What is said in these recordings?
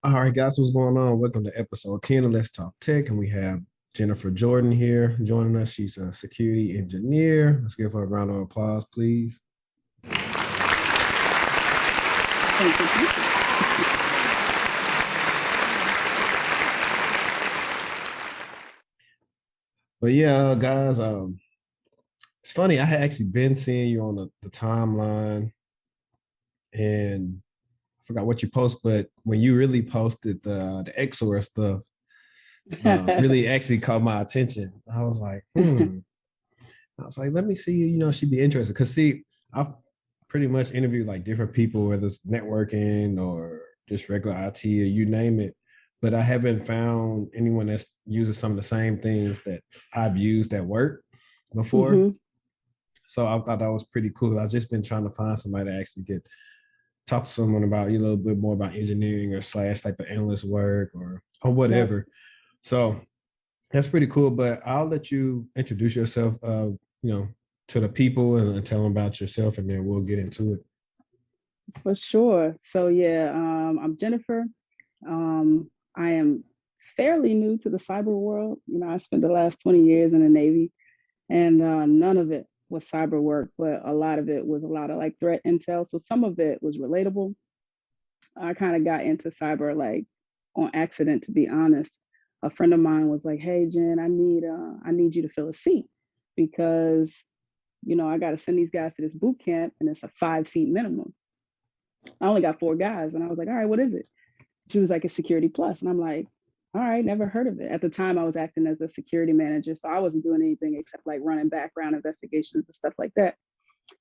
All right, guys, what's going on? Welcome to episode 10 of Let's Talk Tech. And we have Jennifer Jordan here joining us. She's a security engineer. Let's give her a round of applause, please. Thank you. Thank you. But yeah, guys, it's funny. I had actually been seeing you on the timeline and I forgot what you post, but when you really posted the XOR stuff, really actually caught my attention. I was like, let me see, she'd be interested. Cause see, I've pretty much interviewed like different people, whether it's networking or just regular IT or you name it. But I haven't found anyone that's using some of the same things that I've used at work before. Mm-hmm. So I thought that was pretty cool. I've just been trying to find somebody to actually talk to someone about a little bit more about engineering or / type of analyst work or whatever. Yeah. So that's pretty cool. But I'll let you introduce yourself, to the people and tell them about yourself, and then we'll get into it. For sure. So yeah, I'm Jennifer. I am fairly new to the cyber world. I spent the last 20 years in the Navy, and none of it was cyber work, but a lot of it was a lot of like threat intel. So some of it was relatable. I kind of got into cyber like on accident, to be honest. A friend of mine was like, "Hey, Jen, I need you to fill a seat because, I got to send these guys to this boot camp and it's a 5-seat minimum. I only got 4 guys." And I was like, "All right, what is it?" She was like, "a Security Plus." And I'm like, "All right, never heard of it." At the time, I was acting as a security manager, so I wasn't doing anything except like running background investigations and stuff like that.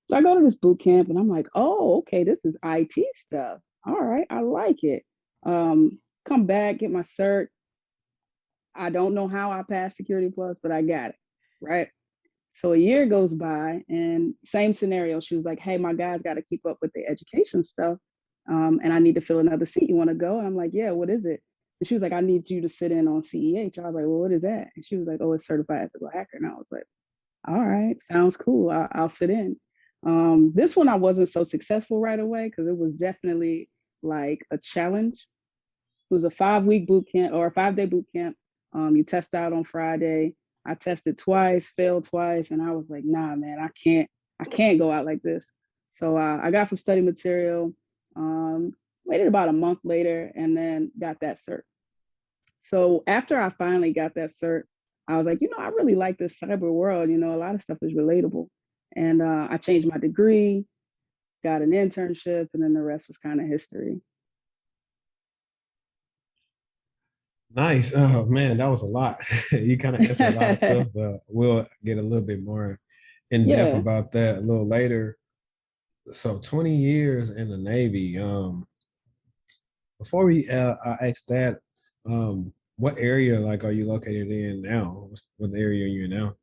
So I go to this boot camp and I'm like, "Oh, okay, this is IT stuff. All right, I like it." Come back, get my cert. I don't know how I passed Security Plus, but I got it, right? So a year goes by and same scenario. She was like, "Hey, my guys got to keep up with the education stuff. And I need to fill another seat. You want to go?" And I'm like, "Yeah, what is it?" And she was like, "I need you to sit in on CEH." I was like, "Well, what is that?" And she was like, "Oh, it's Certified Ethical Hacker." And I was like, "All right, sounds cool. I'll sit in." This one, I wasn't so successful right away because it was definitely like a challenge. It was a 5-week boot camp or a 5-day boot camp. You test out on Friday. I tested twice, failed twice. And I was like, "Nah, man, I can't go out like this." So I got some study material. Waited about a month later and then got that cert. So after I finally got that cert, I was like, I really like this cyber world. A lot of stuff is relatable. And I changed my degree, got an internship, and then the rest was kind of history. Nice. Oh man, that was a lot. You kind of answered a lot of stuff, but we'll get a little bit more in depth about that a little later. So 20 years in the Navy. Before we I asked that, what area like are you located in now? What area are you in now?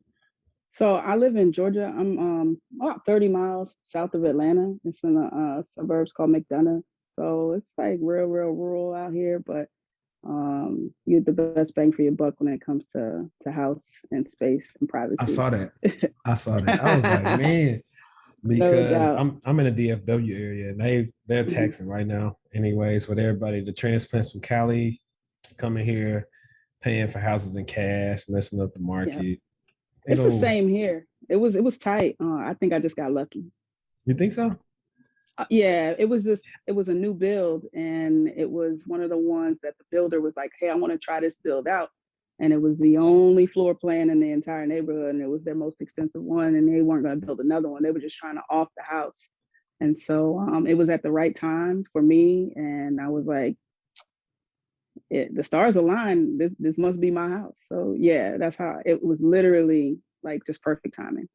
So I live in Georgia. I'm about 30 miles south of Atlanta. It's in a suburbs called McDonough. So it's like real rural out here, but you get the best bang for your buck when it comes to house and space and privacy. I saw that. I was like, man, because I'm in a DFW area and they're taxing right now anyways with everybody, the transplants from Cali coming here, paying for houses in cash, messing up the market. Yeah. It's the same here. It was tight. I think I just got lucky. You think so? Yeah, it was a new build, and it was one of the ones that the builder was like, "Hey, I want to try this build out." And it was the only floor plan in the entire neighborhood, and it was their most expensive one, and they weren't going to build another one. They were just trying to off the house. And so it was at the right time for me, and I was like, the stars aligned. This must be my house. So yeah, that's how it was. Literally like just perfect timing.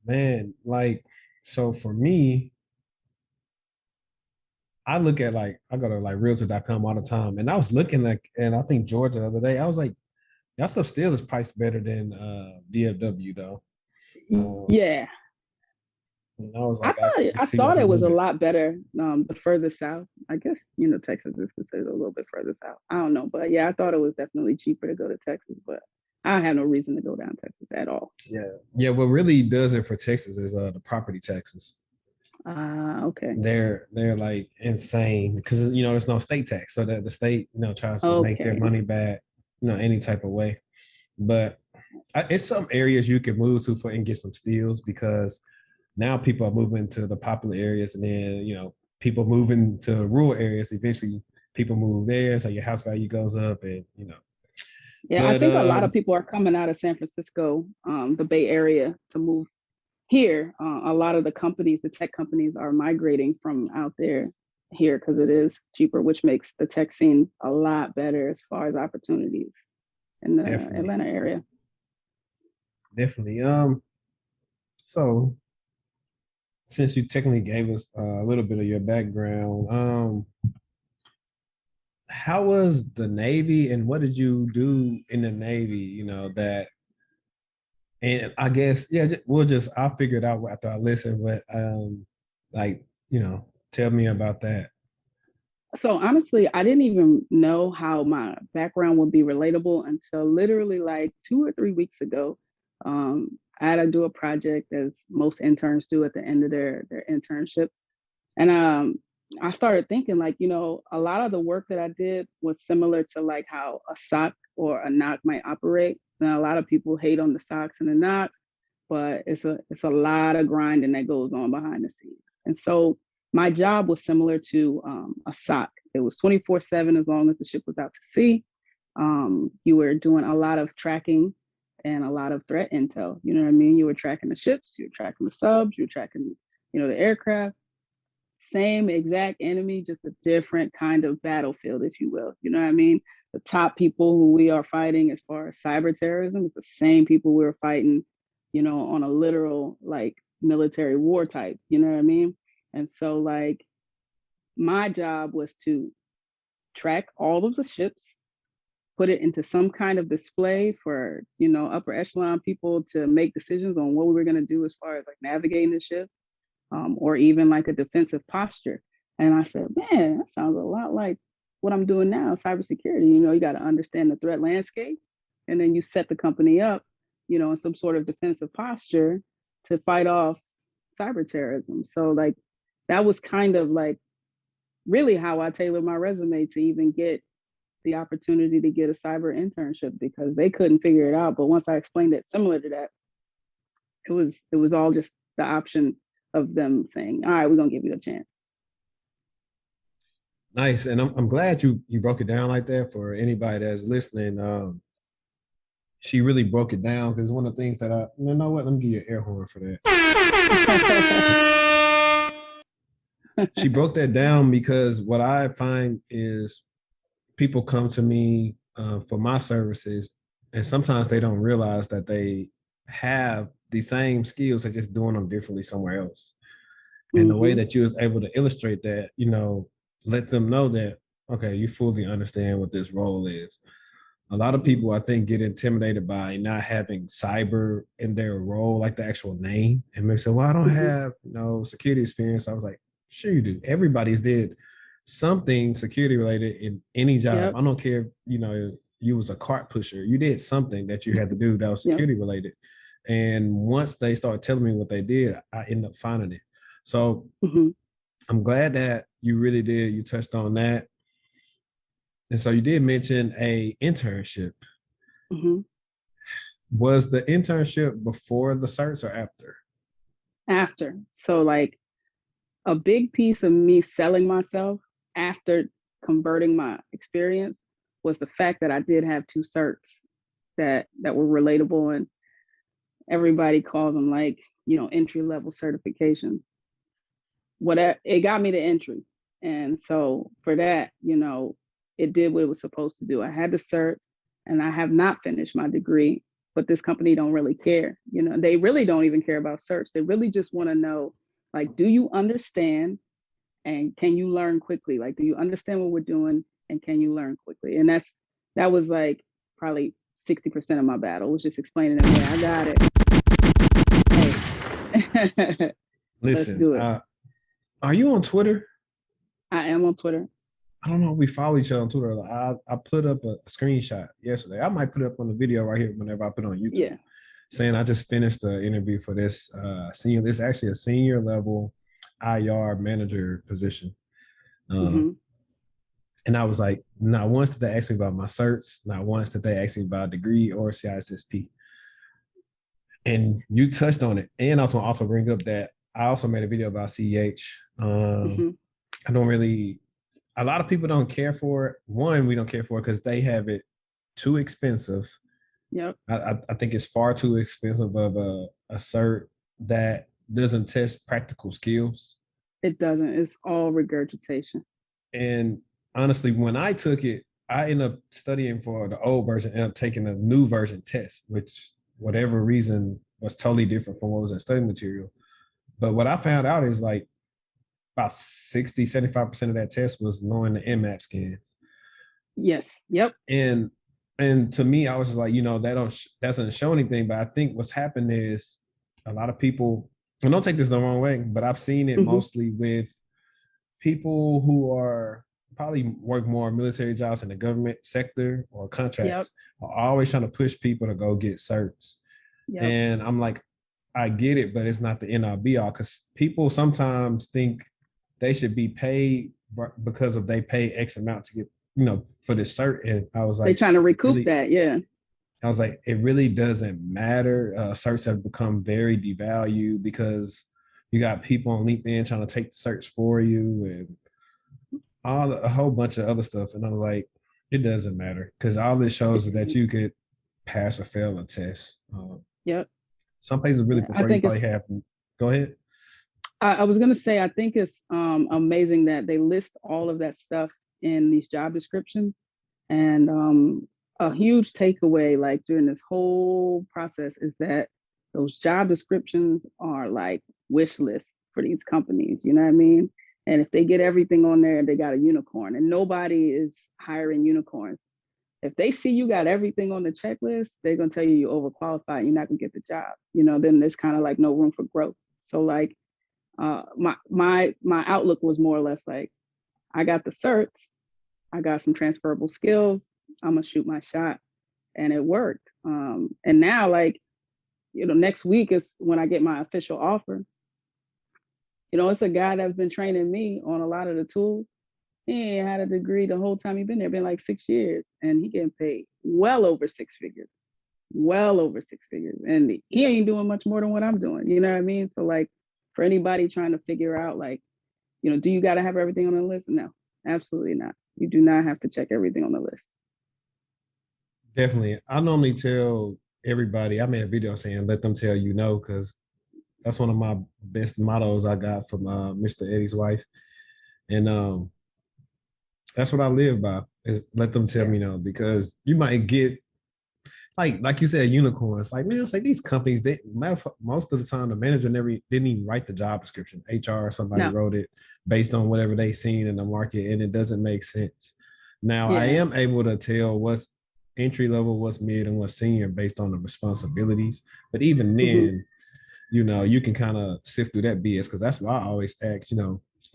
Man, like, so for me, I look at I go to realtor.com all the time, and I was looking and I think Georgia the other day, I was like, that stuff still is priced better than DFW though. Yeah. And I was like, I thought it was a lot better the further south. I guess Texas is considered a little bit further south. I don't know, but yeah, I thought it was definitely cheaper to go to Texas, but I have no reason to go down Texas at all. Yeah. What really does it for Texas is the property taxes. Okay. They're like insane because there's no state tax, so that the state tries to make their Okay. money back any type of way. But it's some areas you can move to for and get some steals because now people are moving to the popular areas, and then people moving to rural areas. Eventually, people move there, so your house value goes up, and Yeah, I But think a lot of people are coming out of San Francisco, the Bay Area, to move here. A lot of the companies, the tech companies, are migrating from out there here because it is cheaper, which makes the tech scene a lot better as far as opportunities in the definitely, Atlanta area. definitely. So since you technically gave us a little bit of your background, how was the Navy, and what did you do in the Navy? That, and I guess I'll figure it out after I listen. But like tell me about that. So honestly, I didn't even know how my background would be relatable until literally like 2 or 3 weeks ago. I had to do a project as most interns do at the end of their internship. And I started thinking like, a lot of the work that I did was similar to like how a SOC or a NOC might operate. Now, a lot of people hate on the SOCs and the NOC, but it's a lot of grinding that goes on behind the scenes. And so my job was similar to a SOC. It was 24/7 as long as the ship was out to sea. You were doing a lot of tracking and a lot of threat intel. You know what I mean? You were tracking the ships, you were tracking the subs, you were tracking, the aircraft. Same exact enemy, just a different kind of battlefield, if you will. You know what I mean? The top people who we are fighting as far as cyber terrorism is the same people we were fighting, on a literal like military war type. You know what I mean? And so like my job was to track all of the ships, put it into some kind of display for, upper echelon people to make decisions on what we were going to do as far as like navigating the ship, or even like a defensive posture. And I said, man, that sounds a lot like what I'm doing now, cybersecurity. You got to understand the threat landscape, and then you set the company up, in some sort of defensive posture to fight off cyber terrorism. So like that was kind of like really how I tailored my resume to even get the opportunity to get a cyber internship, because they couldn't figure it out. But once I explained it similar to that, it was all just the option of them saying, all right, we're gonna give you a chance. Nice, and I'm glad you broke it down like that for anybody that's listening. She really broke it down because one of the things that you know what, let me give you an air horn for that. She broke that down because what I find is people come to me for my services, and sometimes they don't realize that they have the same skills, they're just doing them differently somewhere else. And the way that you was able to illustrate that, let them know that, okay, you fully understand what this role is. A lot of people, I think, get intimidated by not having cyber in their role, like the actual name. And they say, well, I don't have security experience. I was like, sure you do. Everybody's did something security related in any job. Yep. I don't care if, you was a cart pusher. You did something that you had to do that was security related. And once they started telling me what they did, I ended up finding it. So I'm glad that you really did. You touched on that. And so you did mention a internship. Was the internship before the certs or after? After. So like a big piece of me selling myself after converting my experience was the fact that I did have 2 certs that were relatable, and everybody calls them like, entry level certifications. It got me the entry. And so for that, it did what it was supposed to do. I had the certs, and I have not finished my degree, but this company don't really care. They really don't even care about certs. They really just want to know, like, do you understand, and can you learn quickly? Like, do you understand what we're doing, and can you learn quickly? And that was like probably 60% of my battle, was just explaining to them, hey, I got it. Hey. Listen, let's do it. Are you on Twitter? I am on Twitter. I don't know if we follow each other on Twitter. I put up a screenshot yesterday. I might put it up on the video right here whenever I put it on YouTube. Yeah. Saying I just finished the interview for this senior. This is actually a senior level IR manager position. Mm-hmm. And I was like, not once did they ask me about my certs, not once did they ask me about a degree or CISSP. And you touched on it. And also bring up that I also made a video about CEH. Mm-hmm. I don't really, a lot of people don't care for it. One, we don't care for it because they have it too expensive. Yep. I think it's far too expensive of a cert that doesn't test practical skills. It doesn't. It's all regurgitation. And honestly, when I took it, I ended up studying for the old version, ended up taking a new version test, which whatever reason was totally different from what was in study material. But what I found out is like about 60, 75% of that test was knowing the Nmap scans. Yes. Yep. And to me, I was just like, that doesn't show anything. But I think what's happened is a lot of people, and don't take this the wrong way, but I've seen it mostly with people who are probably work more military jobs in the government sector or contracts are always trying to push people to go get certs. And I'm like, I get it, but it's not the end all be all, because people sometimes think they should be paid because of they pay X amount to get, for this cert. And I was like, they're trying to recoup that. Yeah. I was like, it really doesn't matter. Certs have become very devalued because you got people on LinkedIn trying to take the search for you and a whole bunch of other stuff. And I'm like, it doesn't matter because all it shows is that you could pass or fail a test. Some places really prefer you probably have. Go ahead. I was going to say, I think it's amazing that they list all of that stuff in these job descriptions. And a huge takeaway, like during this whole process, is that those job descriptions are like wish lists for these companies. You know what I mean? And if they get everything on there, they got a unicorn, and nobody is hiring unicorns. If they see you got everything on the checklist, they're going to tell you you're overqualified. You're not going to get the job. Then there's kind of like no room for growth. So like my outlook was more or less like, I got the certs, I got some transferable skills, I'm going to shoot my shot. And it worked. And now like, next week is when I get my official offer. It's a guy that's been training me on a lot of the tools. He ain't had a degree the whole time he's been there, been like 6 years, and he getting paid well over six figures. And he ain't doing much more than what I'm doing. You know what I mean? So like for anybody trying to figure out like, do you got to have everything on the list? No, absolutely not. You do not have to check everything on the list. Definitely. I normally tell everybody, I made a video saying, let them tell you no, because that's one of my best mottos I got from Mr. Eddie's wife. And that's what I live by, is let them tell me no, because you might get, like you said, unicorns. Like, man, it's like these companies, most of the time, the manager didn't even write the job description. HR or somebody wrote it based on whatever they seen in the market, and it doesn't make sense. Now, I am able to tell what's entry level, what's mid, and what's senior based on the responsibilities. But even then, you can kind of sift through that BS, because that's why I always ask,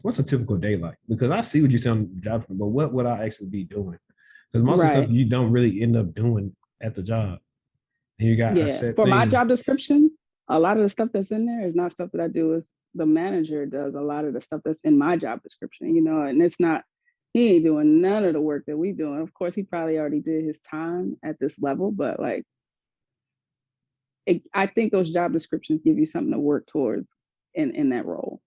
what's a typical day like? Because I see what you say on the job, but what would I actually be doing? Because most of the stuff you don't really end up doing at the job. And you got for my job description, a lot of the stuff that's in there is not stuff that I do. Is the manager does a lot of the stuff that's in my job description, and it's not, he ain't doing none of the work that we doing. Of course, he probably already did his time at this level, but like, I think those job descriptions give you something to work towards in that role.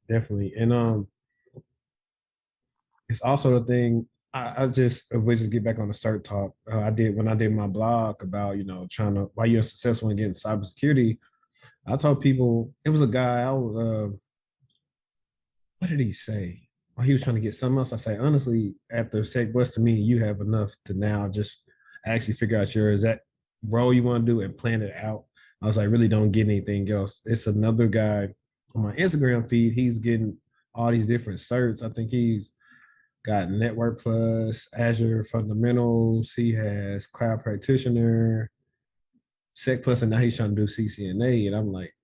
Definitely. And it's also the thing, we'll just get back on the cert talk. When I did my blog about, trying to, why you're successful in getting cybersecurity, I told people, it was a guy, what did he say? Well, he was trying to get something else. I say, honestly, after Sec West, to me, you have enough to now just actually figure out your exact role you want to do and plan it out. I was like, really don't get anything else. It's another guy on my Instagram feed. He's getting all these different certs. I think he's got Network Plus, Azure Fundamentals. He has Cloud Practitioner, Sec Plus, and now he's trying to do CCNA. And I'm like,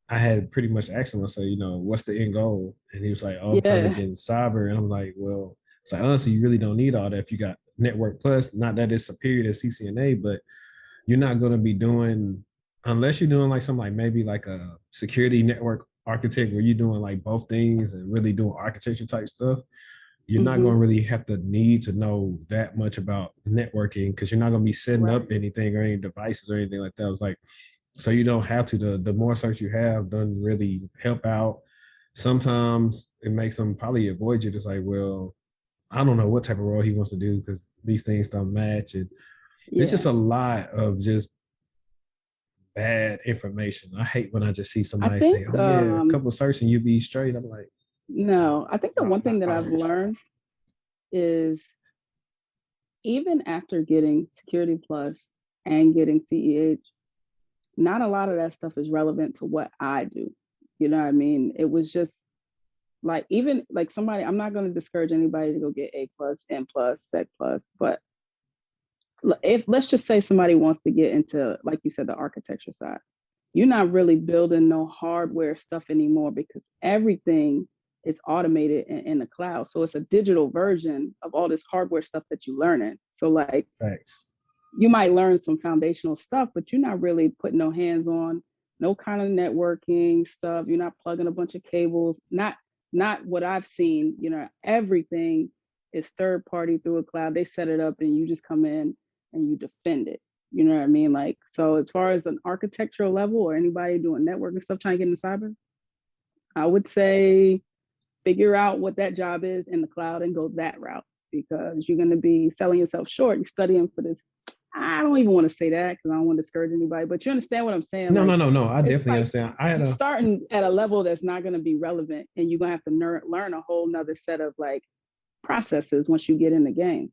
I had pretty much asked him, I said, what's the end goal? And he was like, I'm trying to get in cyber. And I'm like, well, it's like, honestly, you really don't need all that if you got Network Plus. Not that it's superior to CCNA, but you're not going to be doing, unless you're doing like something like maybe like a security network architect where you're doing like both things and really doing architecture type stuff, you're not going Mm-hmm. to really have to need to know that much about networking because you're not going to be setting Right. up anything or any devices or anything like that. It was like, so you don't have to. The more search you have doesn't really help out. Sometimes it makes them probably avoid you. Just like, well, I don't know what type of role he wants to do because these things don't match. And it's just Yeah. a lot of just bad information. I hate when I just see I somebody say, think "Oh yeah, a couple of search and you be straight." I'm like, no, I think the one thing not that I've always. learned is even after getting Security Plus and getting CEH, not a lot of that stuff is relevant to what I do. You know what I mean? It was just like even like somebody, I'm not going to discourage anybody to go get A plus, N plus, Sec plus, but if let's just say somebody wants to get into, like you said, the architecture side, you're not really building no hardware stuff anymore because everything is automated in the cloud. So it's a digital version of all this hardware stuff that you're learning. So like Facts. you might learn some foundational stuff, but you're not really putting no hands on no kind of networking stuff. You're not plugging a bunch of cables. Not what I've seen. You know, everything is third party through a cloud. They set it up and you just come in and you defend it. You know what I mean? Like, so as far as an architectural level or anybody doing networking stuff trying to get into cyber, I would say figure out what that job is in the cloud and go that route because you're going to be selling yourself short. You're studying for this. I don't even want to say that because I don't want to discourage anybody, but you understand what I'm saying? No, Like, no, no, no. I it's definitely like understand. I had you're a starting at a level that's not going to be relevant and you're going to have to learn a whole nother set of like processes once you get in the game.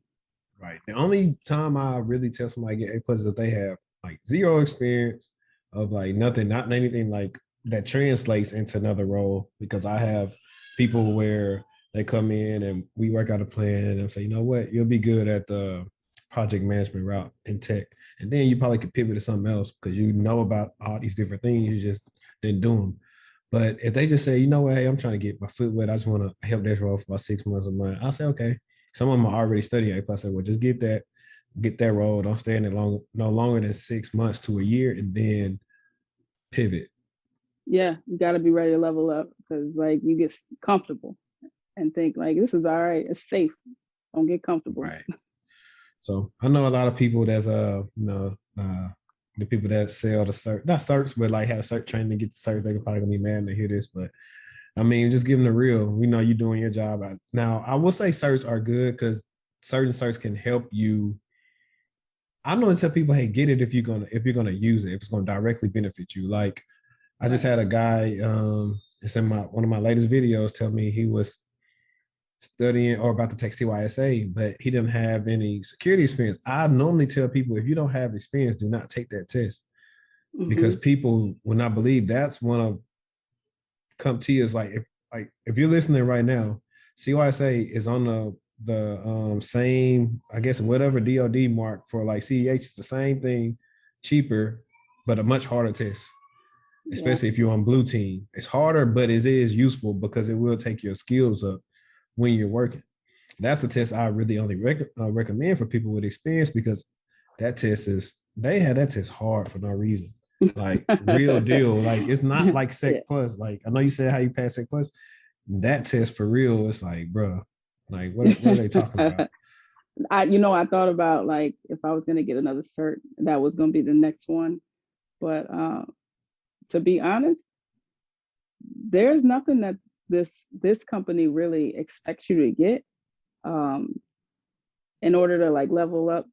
right. The only time I really tell somebody get A plus is if they have like zero experience of like nothing, not anything like that translates into another role. Because I have people where they come in and we work out a plan and say, you know what, you'll be good at the project management route in tech, and then you probably could pivot to something else because you know about all these different things. You just didn't do them. But if they just say, you know what, hey, I'm trying to get my foot wet, I just want to help this role for about 6 months a month, I'll say, okay. Some of them are already studying A plus. I said, well, just get that role. Don't stay in it long, no longer than 6 months to a year, and then pivot. Yeah, you got to be ready to level up because like you get comfortable and think like this is all right, it's safe. Don't get comfortable. Right. So I know a lot of people that's the people that sell the cert, not certs, but like have cert training to get the certs, they can probably gonna be mad to hear this, but I mean, just giving the real. We know you're doing your job. Now, I will say certs are good because certain certs can help you. I'm gonna tell people, hey, get it if you're gonna use it, if it's gonna directly benefit you. Like I just had a guy, it's in one of my latest videos, tell me he was studying or about to take CYSA, but he didn't have any security experience. I normally tell people if you don't have experience, do not take that test because Mm-hmm. people will not believe that's one of CompTIA's like if you're listening right now, CYSA is on the same, I guess whatever DoD mark for like CEH. It's the same thing, cheaper, but a much harder test. Yeah. Especially if you're on blue team, it's harder, but it is useful because it will take your skills up when you're working. That's the test I really only recommend for people with experience because that test is they had that test hard for no reason. Like real deal. Like it's not like Yeah. Sec Plus. Like I know you said how you pass Sec Plus. That test for real, it's like, bro, like what are they talking about? I thought about like if I was gonna get another cert, that was gonna be the next one. But to be honest, there's nothing that this company really expects you to get um, in order to like level up.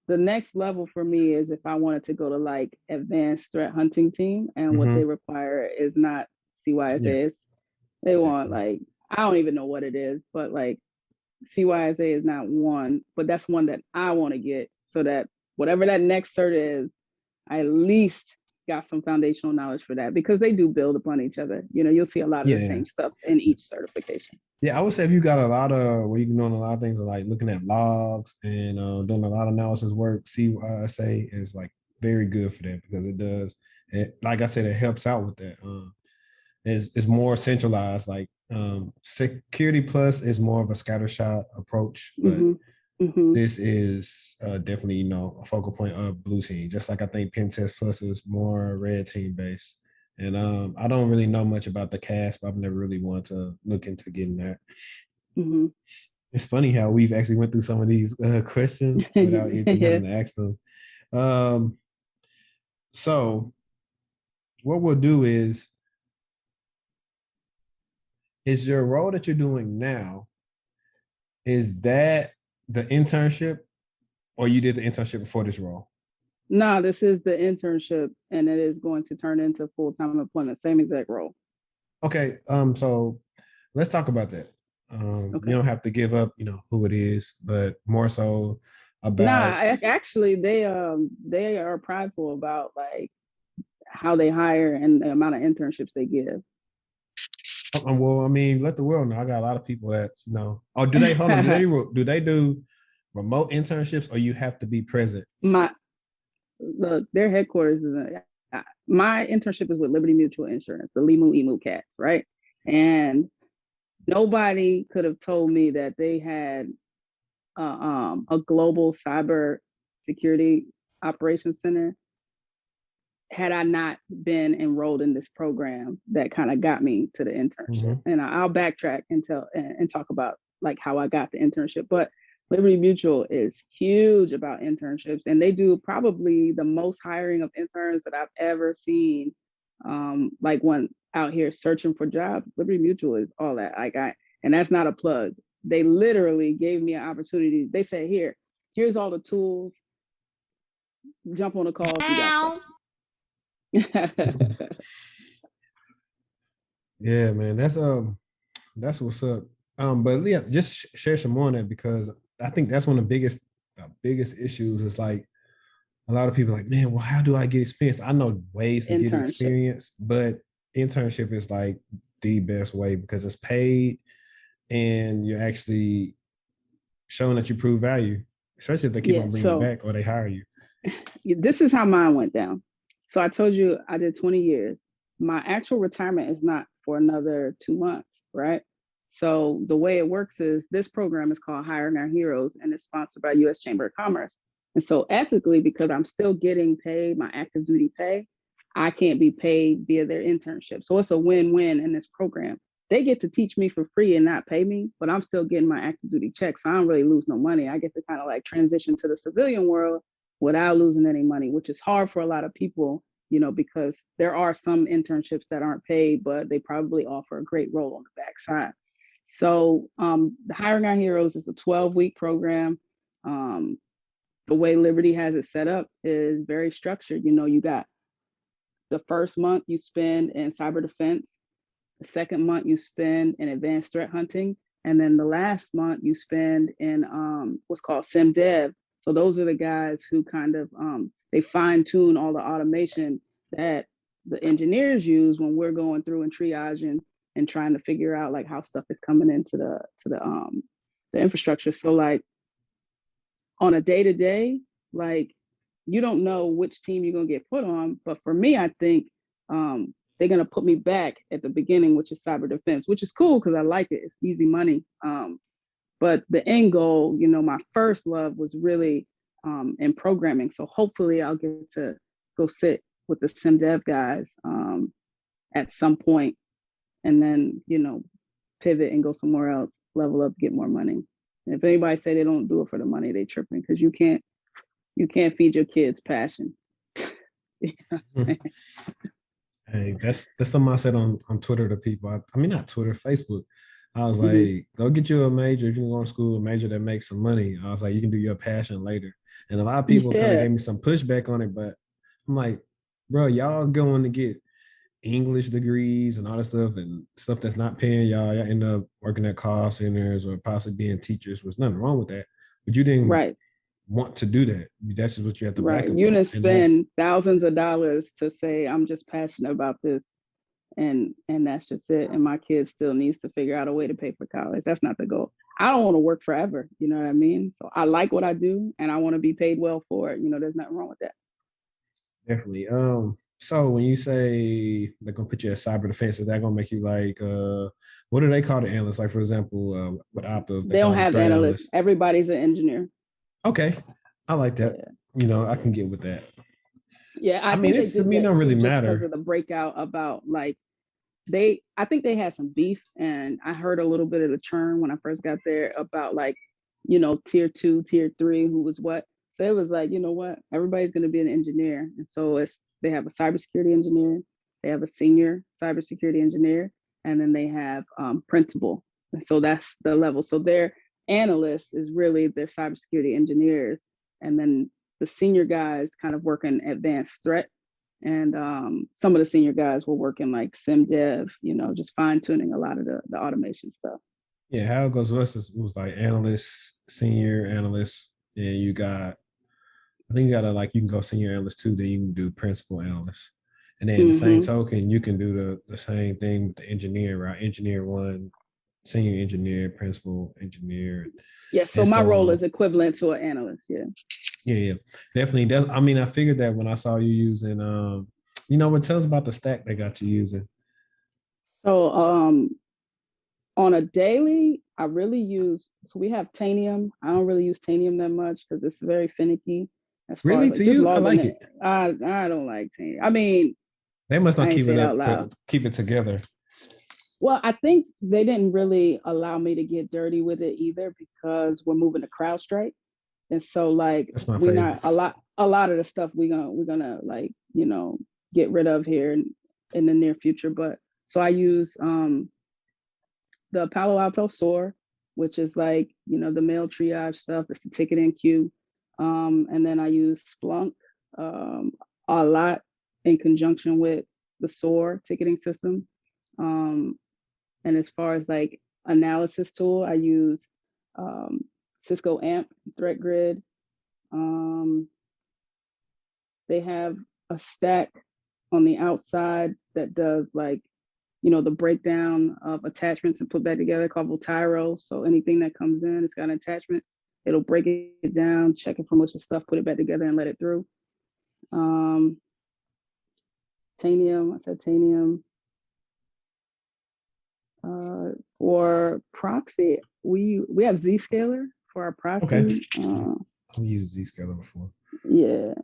The next level for me is if I wanted to go to like advanced threat hunting team, and what they Mm-hmm. require is not Yeah, CYSA. They want definitely. like I don't even know what it is, but like CYSA is not one, but that's one that I want to get so that whatever that next cert is, I at least got some foundational knowledge for that because they do build upon each other. You know, you'll see a lot of the Yeah. same stuff in each certification. Yeah, I would say if you got a lot of where you can doing a lot of things like looking at logs and doing a lot of analysis work, CYSA is like very good for that because it does. Like I said, it helps out with that. Is more centralized. Like Security Plus is more of a scattershot approach, but Mm-hmm. Mm-hmm. this is definitely a focal point of blue team. Just like I think Pen Test Plus is more red team based, And I don't really know much about the cast, but I've never really wanted to look into getting that. Mm-hmm. It's funny how we've actually went through some of these questions without even Yeah. having to ask them. So what we'll do is your role that you're doing now, is that the internship, or you did the internship before this role? No, this is the internship, and it is going to turn into full-time employment, same exact role. Okay, so let's talk about that. Okay. You don't have to give up, who it is, but more so about. Nah, actually, they are prideful about like how they hire and the amount of internships they give. Well, I mean, let the world know. I got a lot of people that Oh, do they hold on? Do they do remote internships, or you have to be present? Look, their headquarters is my internship is with Liberty Mutual Insurance, the Limu Emu cats, right? And nobody could have told me that they had a global cyber security operations center had I not been enrolled in this program that kind of got me to the internship. And I'll backtrack and talk about like how I got the internship. But Liberty Mutual is huge about internships, and they do probably the most hiring of interns that I've ever seen. Like when out here searching for jobs, Liberty Mutual is all that. And that's not a plug. They literally gave me an opportunity. They said, here's all the tools. Jump on a call if you got questions. Yeah, man, that's what's up. But yeah, just share some more on that, because I think that's one of the biggest issues. Is like a lot of people are like, man, well, how do I get experience? I know ways to get experience, but internship is like the best way because it's paid and you're actually showing that you prove value, especially if they keep on bringing you back or they hire you. This is how mine went down. So I told you I did 20 years. My actual retirement is not for another 2 months, right? So the way it works is this program is called Hiring Our Heroes, and it's sponsored by U.S. Chamber of Commerce. And so ethically, because I'm still getting paid my active duty pay, I can't be paid via their internship. So it's a win-win in this program. They get to teach me for free and not pay me, but I'm still getting my active duty check. So I don't really lose no money. I get to kind of like transition to the civilian world without losing any money, which is hard for a lot of people, because there are some internships that aren't paid, but they probably offer a great role on the backside. So the Hiring Our Heroes is a 12-week program. The way Liberty has it set up is very structured. You got the first month you spend in cyber defense, the second month you spend in advanced threat hunting, and then the last month you spend in what's called SimDev. So those are the guys who kind of they fine tune all the automation that the engineers use when we're going through and triaging and trying to figure out like how stuff is coming into the infrastructure. So like on a day-to-day, like you don't know which team you're gonna get put on. But for me, I think they're gonna put me back at the beginning, which is cyber defense, which is cool because I like it. It's easy money. But the end goal, my first love was really in programming. So hopefully I'll get to go sit with the SimDev guys at some point, and then, pivot and go somewhere else, level up, get more money. And if anybody say they don't do it for the money, they tripping, because you can't feed your kids passion. Hey, that's something I said on Twitter to people. I mean, not Twitter, Facebook. I was like, go get you a major. If you go to school, a major that makes some money. I was like, you can do your passion later. And a lot of people kind of gave me some pushback on it, but I'm like, bro, y'all going to get English degrees and all that stuff and stuff that's not paying y'all. Y'all end up working at call centers or possibly being teachers. There's nothing wrong with that. But you didn't want to do that. That's just what you have to back up. You didn't spend thousands of dollars to say, I'm just passionate about this. And that's just it. And my kid still needs to figure out a way to pay for college. That's not the goal. I don't want to work forever. You know what I mean? So I like what I do and I want to be paid well for it. There's nothing wrong with that. Definitely. So when you say they're gonna put you at cyber defense, is that gonna make you like what do they call the analysts? Like, for example, with Opta, they don't have analysts. Everybody's an engineer. Okay. I like that. Yeah. I can get with that. Yeah, I I mean, think they it's to did me that don't really too, just because matter. of the breakout about like I think they had some beef, and I heard a little bit of the churn when I first got there about like, tier two, tier three, who was what. So it was like, you know what, everybody's going to be an engineer, and so they have a cybersecurity engineer, they have a senior cybersecurity engineer, and then they have principal. And so that's the level. So their analyst is really their cybersecurity engineers, and then the senior guys kind of work in advanced threat, and some of the senior guys were working like sim dev, just fine tuning a lot of the automation stuff. Yeah, how it goes with us is it was like analyst, senior analyst, and you got I think you gotta like you can go senior analyst too, then you can do principal analyst. And then the same Mm-hmm. token, you can do the same thing with the engineer, right? Engineer one, senior engineer, principal engineer, Yeah, so and my so role on. is equivalent to an analyst. Yeah. Yeah, yeah. Definitely. I mean, I figured that when I saw you using what tell us about the stack they got you using. So on a daily, I really use, so we have Tanium. I don't really use Tanium that much because it's very finicky as far as Really like to just you? I logging like it. it. I don't like Tanium. I mean, They must I not ain't keep say it it out up loud. to keep it together. Well, I think they didn't really allow me to get dirty with it either because we're moving to CrowdStrike. And so like That's my we favorite. not a lot of the stuff we're gonna like, get rid of here in the near future. But so I use the Palo Alto SOAR, which is like, the mail triage stuff, it's the ticketing queue. And then I use Splunk a lot in conjunction with the SOAR ticketing system. Um, and as far as like analysis tool, I use um, Cisco AMP, Threat Grid. Um, they have a stack on the outside that does like, the breakdown of attachments and put that together called Voltiro. So anything that comes in, it's got an attachment. It'll break it down, check it from list of stuff, put it back together and let it through. Um, Tanium, I said Tanium. For proxy, we have Zscaler for our Okay. proxy. I've used Zscaler before. Yeah,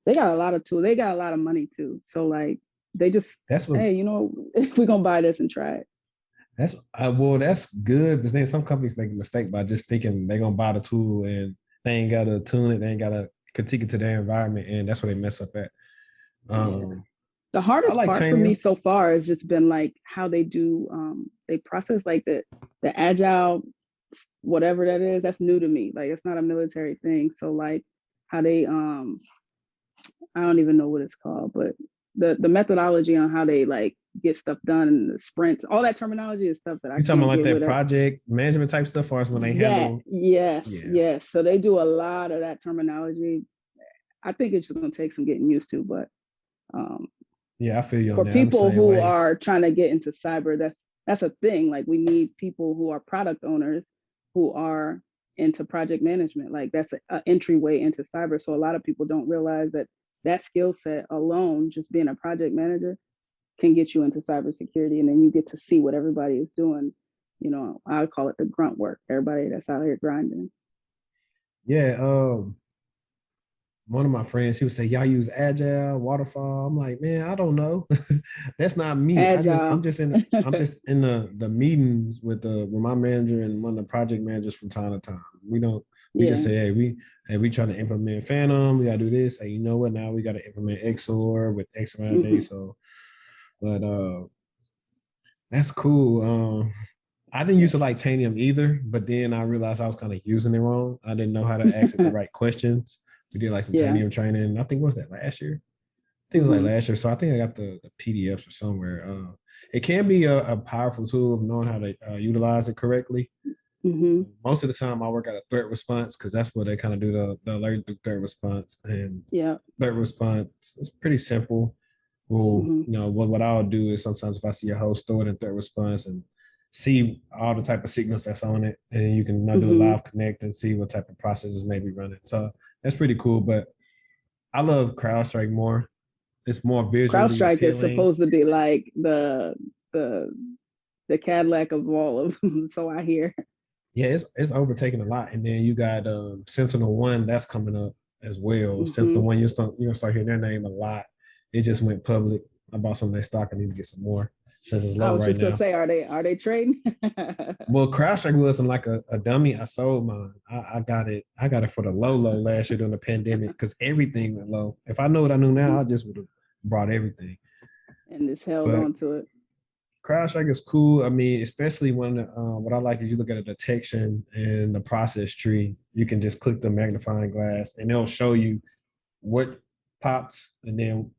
they got a lot of tools. They got a lot of money too. So like they just, That's what hey, we're gonna buy this and try it. that's good. But then some companies make a mistake by just thinking they're gonna buy the tool and they ain't gotta tune it, they ain't gotta critique it to their environment, and that's where they mess up at. Yeah. Um, The I hardest like part for me Tanium. so far has just been like how they do they process like the agile whatever that is. That's new to me. Like it's not a military thing. So like how they I don't even know what it's called, but the methodology on how they like get stuff done and the sprints, all that terminology is stuff that I You talking about can't like get that with it. project management type stuff, or as when they That, handle? yes, Yeah, yes. So they do a lot of that terminology. I think it's just gonna take some getting used to, but um yeah, I feel you on for that. I'm the people same who way. are trying to get into cyber, that's a thing. Like we need people who are product owners who are into project management. Like that's an entryway into cyber. So a lot of people don't realize that that skill set alone, just being a project manager, can get you into cybersecurity, and then you get to see what everybody is doing. I call it the grunt work. Everybody that's out here grinding. Yeah, one of my friends, he would say, "Y'all use Agile, Waterfall." I'm like, man, I don't know. That's not me. I'm Agile. just in the meetings with my manager and one of the project managers from time to time. We just Yeah. say, we trying to implement Phantom. We gotta do this. Hey, you know what? Now we gotta implement XOR with X amount of days. Hmm. So, but that's cool. I didn't used to like Tanium either, but then I realized I was kind of using it wrong. I didn't know how to ask it the right questions. We did like some Yeah. Tanium training. I think what was that last year? I think it was like Hmm. last year. So I think I got the PDFs or somewhere. It can be a powerful tool of knowing how to utilize it correctly. Hmm. Most of the time, I work at a threat response because that's what they kind of do the alert through threat response. And Yeah. threat response is pretty simple. Well, Hmm. what I'll do is sometimes if I see a host stored in threat response and see all the type of signals that's on it, and you can now do a Hmm. live connect and see what type of processes may be running. So that's pretty cool. But I love CrowdStrike more. It's more visually CrowdStrike is appealing. supposed to be like the the Cadillac of all of them. So I hear. Yeah, it's overtaking a lot. And then you got Sentinel One that's coming up as well. Since the Mm-hmm. one you start hearing their name a lot. It just went public. I bought some of their stock. I need to get some more since it's I low was right just gonna now. say, are they trading? Well, CrowdStrike wasn't like a dummy. I sold mine. I got it. I got it for the low last year during the pandemic because everything went low. If I know what I knew now, I just would have brought everything. And just held But on to it. CrowdStrike is cool. I mean, especially when what I like is you look at a detection and the process tree. You can just click the magnifying glass and it'll show you what popped and then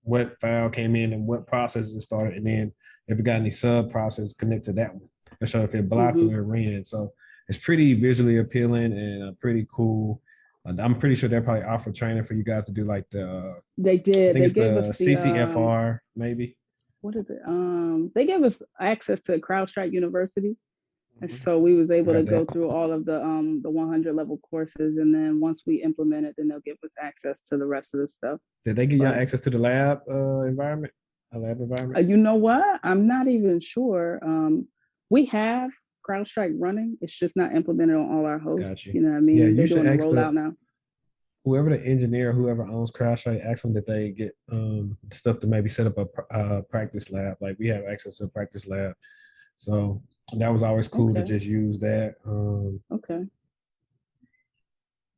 what file came in and what processes started, and then if it got any sub processes connect to that one. And so if it blocked Mm-hmm. or it ran. So it's pretty visually appealing and pretty cool. I'm pretty sure they're probably offer training for you guys to do like the They I did. think They it's gave the us the CCFR maybe. what is it? They gave us access to CrowdStrike University. And Mhm. so we was I able to got go that. through all of the 100 level courses, and then once we implement it, then they'll give us access to the rest of the stuff. Did they give y'all But access to the lab environment? A lab environment? you know what? I'm not even sure. We have CrowdStrike running. It's just not implemented on all our hosts. Got you. You know what I Yeah, mean? you They're should doing a ask rollout now. whoever the engineer, whoever owns CrowdStrike, ask them that they get stuff to maybe set up a practice lab. Like we have access to a practice lab, so that was always cool to Okay. just use that. Okay.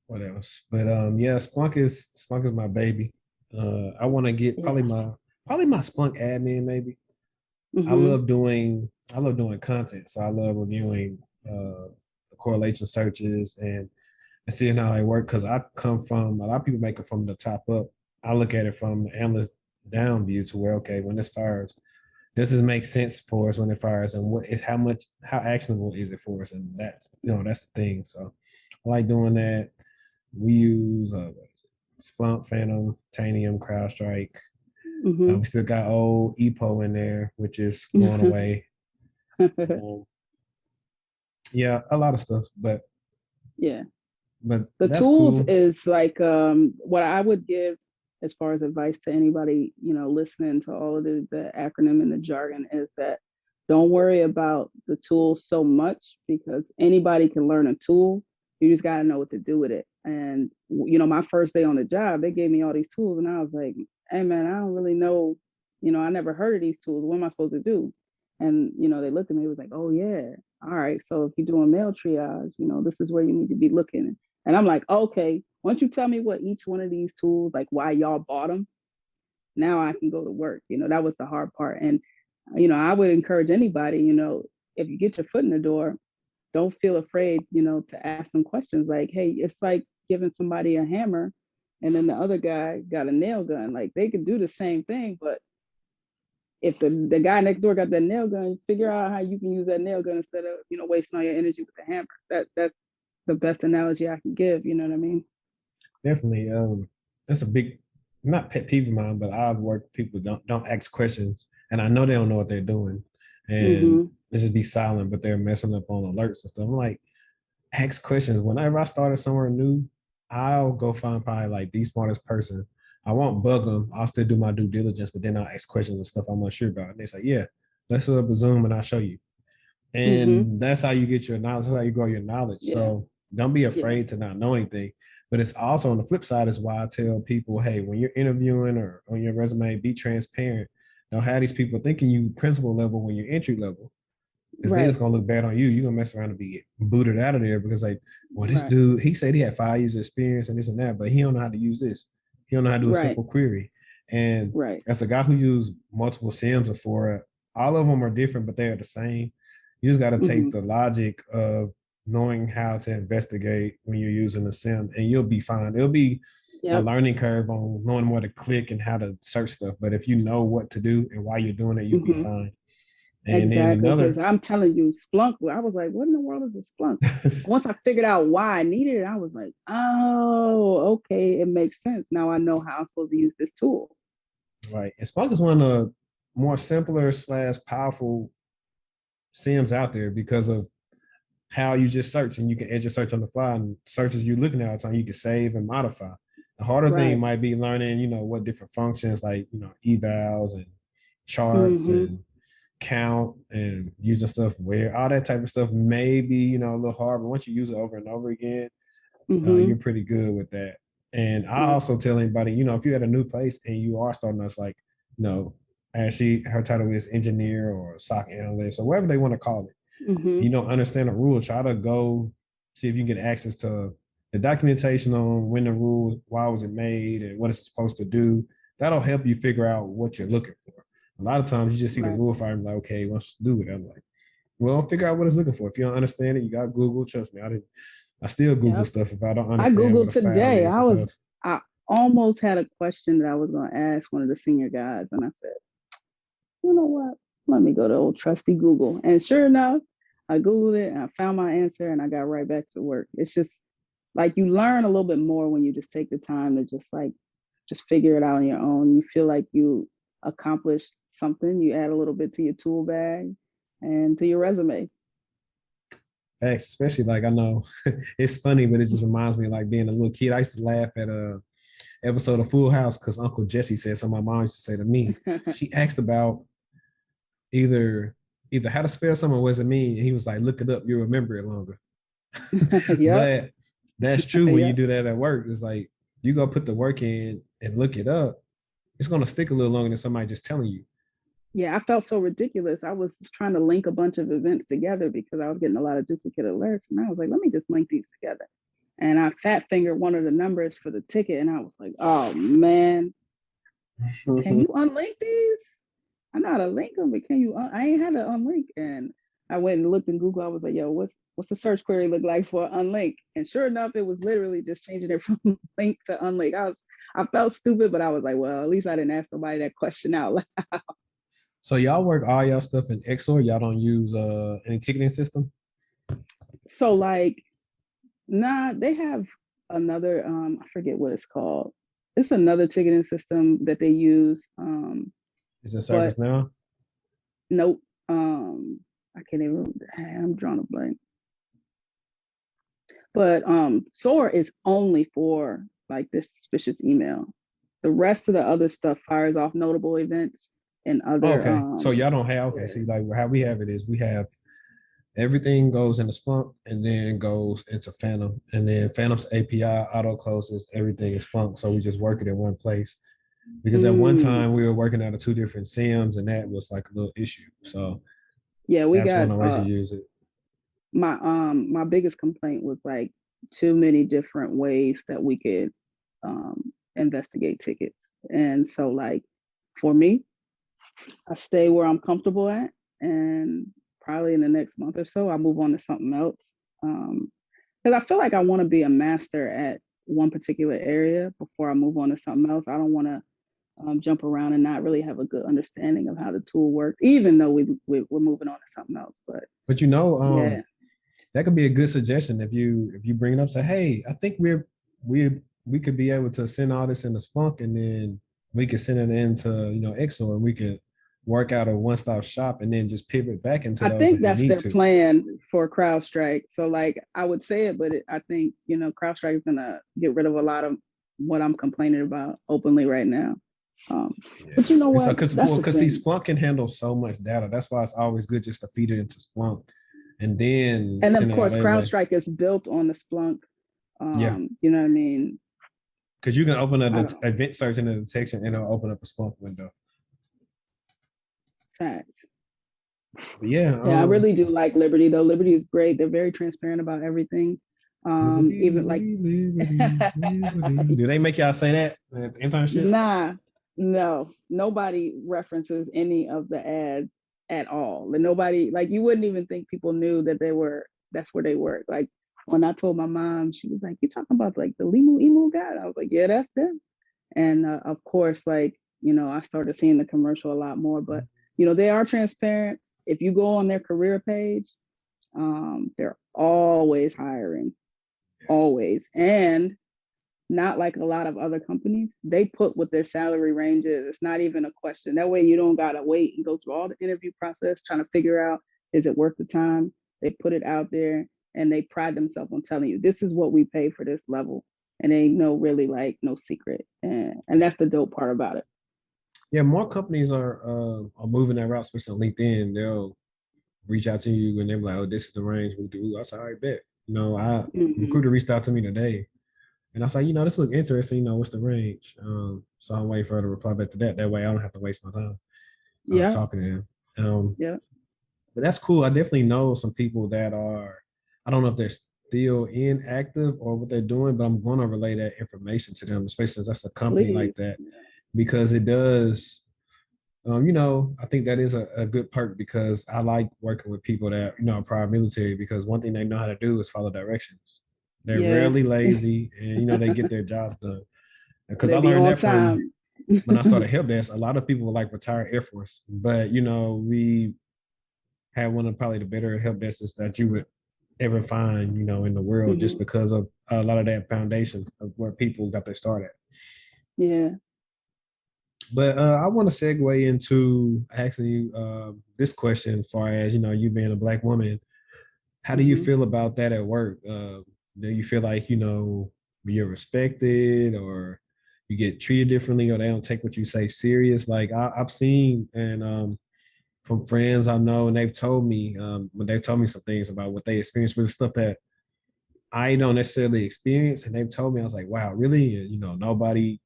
What else? But yeah, Splunk is my baby. I want to get Yes. probably my Splunk admin maybe. Mm-hmm. I love doing content, so I love reviewing correlation searches and seeing how they work because I come from a lot of people make it from the top up. I look at it from the analyst down view to where okay, when this fires, does this make sense for us when it fires, and how actionable is it for us, and that's the thing. So I like doing that. We use Splunk, Phantom, Tanium, CrowdStrike. Mm-hmm. We still got old EPO in there, which is going away. Um, yeah, a lot of stuff, Yeah. but The that's tools cool. is like what I would give as far as advice to anybody, listening to all of the acronym and the jargon is that don't worry about the tools so much because anybody can learn a tool. You just got to know what to do with it. And my first day on the job, they gave me all these tools and I was like, hey man, I don't really know, I never heard of these tools. What am I supposed to do? And they looked at me, it was like, oh yeah, all right. So if you're doing mail triage, this is where you need to be looking. And I'm like, okay, once you tell me what each one of these tools, like why y'all bought them, now I can go to work. That was the hard part. And, I would encourage anybody, if you get your foot in the door, don't feel afraid, to ask them questions like, hey, it's like giving somebody a hammer and then the other guy got a nail gun. Like they could do the same thing, but if the guy next door got that nail gun, figure out how you can use that nail gun instead of, wasting all your energy with the hammer. That's the best analogy I can give, you know what I mean? Definitely. That's a big, not pet peeve of mine, but I've worked with people who don't ask questions, and I know they don't know what they're doing, and Mm-hmm. they just be silent, but they're messing up on alerts and stuff. I'm like, ask questions. Whenever I started somewhere new, I'll go find probably like the smartest person. I won't bug them. I'll still do my due diligence, but then I'll ask questions and stuff I'm unsure about. And they say, yeah, let's set up a Zoom and I'll show you. Mm-hmm. And that's how you get your knowledge. That's how you grow your knowledge. Yeah. So don't be Yeah. afraid to not know anything. But it's also on the flip side is why I tell people, hey, when you're interviewing or on your resume, be transparent. Don't have these people thinking you principal level when you're entry level. Because then it's Right. gonna look bad on you. You're gonna mess around and be booted out of there because like, well, this Right. dude, he said he had 5 years of experience and this and that, but he don't know how to use this. He don't know how to do a Right. simple query. And Right. as a guy who used multiple SIMs before, all of them are different, but they are the same. You just got to take Mm-hmm. the logic of knowing how to investigate when you're using a SIM, and you'll be fine. It'll be a Yep. learning curve on knowing where to click and how to search stuff. But if you know what to do and why you're doing it, you'll be Mm-hmm. fine. And then Exactly. Because another, I'm telling you, Splunk, I was like, what in the world is a Splunk? Once I figured out why I needed it, I was like, oh, okay, it makes sense. Now I know how I'm supposed to use this tool. right. And Splunk is one of the more simpler slash powerful SIMs out there because of how you just search and you can edge your search on the fly and searches you're looking at all the time, you can save and modify. The harder thing Right. might be learning, what different functions like, evals and charts Mm-hmm. and count and using stuff where all that type of stuff may be, a little hard, but once you use it over and over again, Mm-hmm. you're pretty good with that. And I also tell anybody, if you're at a new place and you are starting us, like, actually her title is engineer or SOC analyst or whatever they want to call it. You don't understand the rule, try to go see if you can get access to the documentation on when the rule, why was it made, and what it's supposed to do. That'll help you figure out what you're looking for. A lot of times you just see the rule file and be like, okay, what's to do with it? I'm like, well, figure out what it's looking for. If you don't understand it, you got Google. Trust me, I still Google stuff if I don't understand. I Googled today. I almost had a question that I was going to ask one of the senior guys, and I said, you know what? Let me go to old trusty Google. And sure enough, I Googled it and I found my answer and I got right back to work. It's just like you learn a little bit more when you just take the time to just figure it out on your own. You feel like you accomplished something. You add a little bit to your tool bag and to your resume. Thanks. Especially like, I know it's funny, but it just reminds me of like being a little kid. I used to laugh at a episode of Full House because Uncle Jesse said something my mom used to say to me. She asked about either how to spell something or what does it mean, and he was like, look it up, you'll remember it longer. But that's true when you do that at work. It's like you go put the work in and look it up, it's going to stick a little longer than somebody just telling you. Yeah, I felt so ridiculous. I was trying to link a bunch of events together because I was getting a lot of duplicate alerts, and I was like, let me just link these together. And I fat fingered one of the numbers for the ticket, and I was like, oh man, can you unlink these? I know how to link them, but can you? I ain't had to unlink. And I went and looked in Google. I was like, yo, what's the search query look like for unlink? And sure enough, it was literally just changing it from link to unlink. I felt stupid, but I was like, well, at least I didn't ask somebody that question out loud. So y'all work all y'all stuff in Excel? Y'all don't use any ticketing system? So like, nah, they have another, I forget what it's called. It's another ticketing system that they use. Is it ServiceNow? Nope. I can't even, I'm drawing a blank. But SOAR is only for like this suspicious email. The rest of the other stuff fires off notable events and other. Okay, so y'all don't have, okay, see, like how we have it is we have everything goes into Splunk and then goes into Phantom, and then Phantom's API auto closes everything in Splunk, so we just work it in one place. Because at one time we were working out of two different SIEMs, and that was like a little issue. So yeah, we got one way to use it. My biggest complaint was like too many different ways that we could investigate tickets. And so like for me, I stay where I'm comfortable at, and probably in the next month or so, I'll move on to something else. Because I feel like I want to be a master at one particular area before I move on to something else. I don't want to jump around and not really have a good understanding of how the tool works, even though we're moving on to something else. But yeah, that could be a good suggestion if you bring it up. Say, hey, I think we could be able to send all this into Splunk, and then we could send it into Excel, and we could work out a one-stop shop, and then just pivot back into. I think that's their plan for CrowdStrike. So like I would say it, but I think CrowdStrike is gonna get rid of a lot of what I'm complaining about openly right now. But you know what? Because see, Splunk can handle so much data. That's why it's always good just to feed it into Splunk, and of course CrowdStrike is built on the Splunk. You know what I mean? Because you can open an event search and a detection, and it'll open up a Splunk window. Facts. Yeah, I really do like Liberty though. Liberty is great. They're very transparent about everything. Even like, do they make y'all say that at the internship? Nah. No, nobody references any of the ads at all. And nobody, like, you wouldn't even think people knew that that's where they work. Like when I told my mom, she was like, you talking about like the Limu Emu guy? I was like, yeah, that's them. And of course, like, I started seeing the commercial a lot more, but they are transparent. If you go on their career page, they're always hiring, always. And not like a lot of other companies, they put what their salary range is. It's not even a question. That way you don't gotta wait and go through all the interview process trying to figure out, is it worth the time? They put it out there, and they pride themselves on telling you, this is what we pay for this level. And ain't no secret. And that's the dope part about it. Yeah, more companies are moving that route, especially on LinkedIn. They'll reach out to you and they're like, oh, this is the range we do. I said, all right, bet. A recruiter reached out to me today. And I was like, this looks interesting. What's the range? So I'm waiting for her to reply back to that. That way I don't have to waste my time Yeah. talking to him. Yeah. But that's cool. I definitely know some people that are, I don't know if they're still inactive or what they're doing, but I'm going to relay that information to them, especially since that's a company Please. like that, because it does. I think that is a good perk because I like working with people that, are prior military because one thing they know how to do is follow directions. They're Yeah. rarely lazy and, they get their jobs done. Because They I be learned on that from time. when I started help desk, a lot of people were like retired Air Force, but, we had one of probably the better help desks that you would ever find, in the world just because of a lot of that foundation of where people got their start at. Yeah. But I want to segue into asking you this question as far as, you being a Black woman, how do you feel about that at work? Do you feel like, you're respected or you get treated differently or they don't take what you say serious? Like I've seen and from friends I know, and they've told me when they've told me some things about what they experienced with stuff that I don't necessarily experience, and they've told me, I was like, wow, really? And, nobody,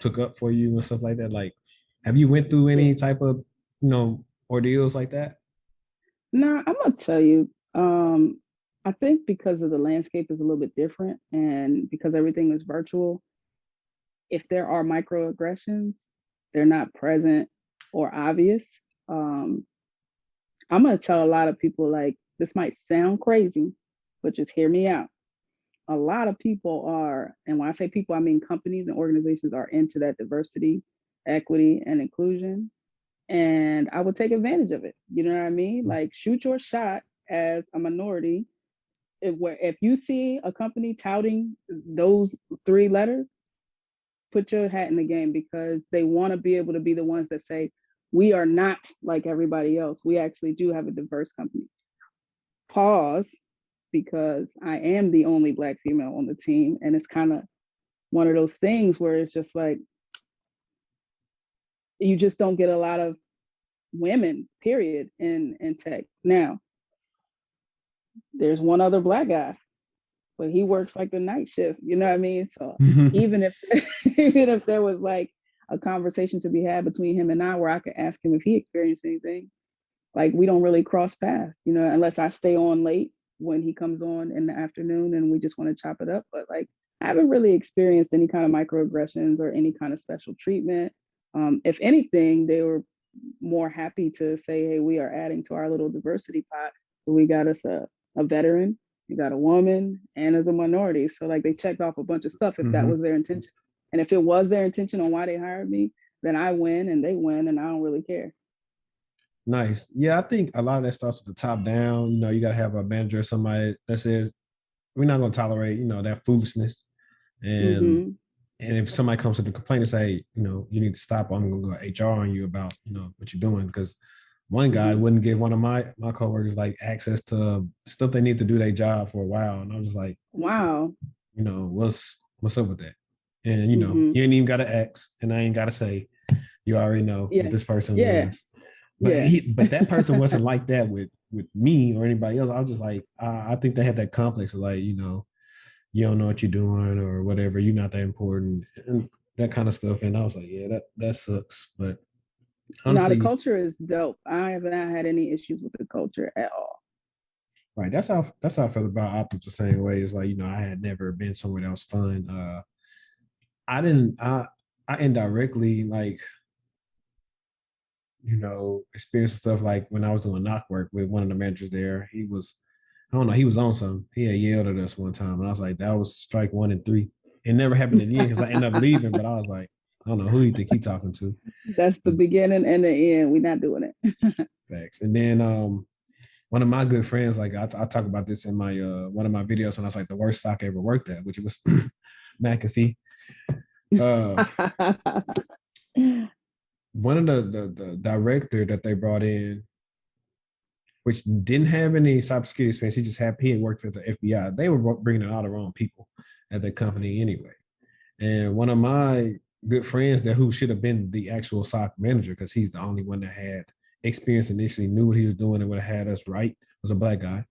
took up for you and stuff like that. Like, have you went through any type of, ordeals like that? No, I'm gonna tell you. I think because of the landscape is a little bit different, and because everything is virtual, if there are microaggressions, they're not present or obvious. Um, I'm gonna tell a lot of people like this might sound crazy, but just hear me out. A lot of people are, and when I say people, I mean companies and organizations are into that diversity, equity, and inclusion. And I would take advantage of it. You know what I mean? Like shoot your shot as a minority. If you see a company touting those three letters, put your hat in the game because they want to be able to be the ones that say, we are not like everybody else. We actually do have a diverse company. Pause, because I am the only Black female on the team. And it's kind of one of those things where it's just like, you just don't get a lot of women, period, in tech. Now, there's one other Black guy, but he works like the night shift. You know what I mean? So even if even if there was like a conversation to be had between him and I, where I could ask him if he experienced anything, like we don't really cross paths, unless I stay on late when he comes on in the afternoon and we just want to chop it up. But like, I haven't really experienced any kind of microaggressions or any kind of special treatment. If anything, they were more happy to say, hey, we are adding to our little diversity pot. So we got us a veteran, we got a woman, and as a minority. So like they checked off a bunch of stuff if that was their intention. And if it was their intention on why they hired me, then I win and they win and I don't really care. Nice. Yeah, I think a lot of that starts with the top down. You got to have a manager or somebody that says, we're not going to tolerate, that foolishness. And and if somebody comes to the complaint and say, you need to stop, I'm going to go HR on you about, what you're doing. Because one guy wouldn't give one of my coworkers like access to stuff they need to do their job for a while. And I was just like, wow, what's up with that? And, you ain't even got to ask and I ain't got to say, you already know what this person was. But but that person wasn't like that with me or anybody else. I was just like, I think they had that complex of like, you don't know what you're doing or whatever. You're not that important and that kind of stuff. And I was like, yeah, that sucks. But honestly, the culture is dope. I haven't had any issues with the culture at all. Right. That's how I felt about Optics the same way. It's like, I had never been somewhere that was fun. I indirectly like, experienced stuff like when I was doing knock work with one of the managers there. He was, I don't know, he was on something. He had yelled at us one time, and I was like, that was strike 1 and 3. It never happened again because I ended up leaving. But I was like, I don't know who you think he talking to. That's the beginning and the end. We're not doing it. Facts. And then one of my good friends, like I talk about this in my one of my videos when I was like the worst sock I ever worked at, which was McAfee. One of the director that they brought in, which didn't have any cybersecurity experience, he had worked for the FBI. They were bringing in all the wrong people at the company anyway. And one of my good friends there, who should have been the actual SOC manager, because he's the only one that had experience initially, knew what he was doing and would have had us right, was a Black guy.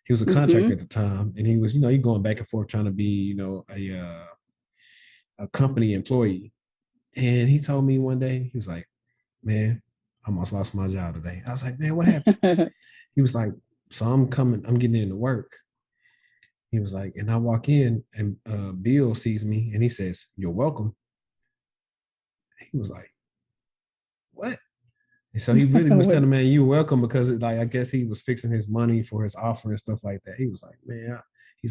He was a contractor at the time, and he was, he going back and forth trying to be, a company employee. And he told me one day, he was like, man, I almost lost my job today. I was like, man, what happened? He was like, so I'm getting into work. He was like, and I walk in and Bill sees me and he says, you're welcome. He was like, what? And so he really was telling me, man, you're welcome, because like, I guess he was fixing his money for his offer and stuff like that. He was like, man,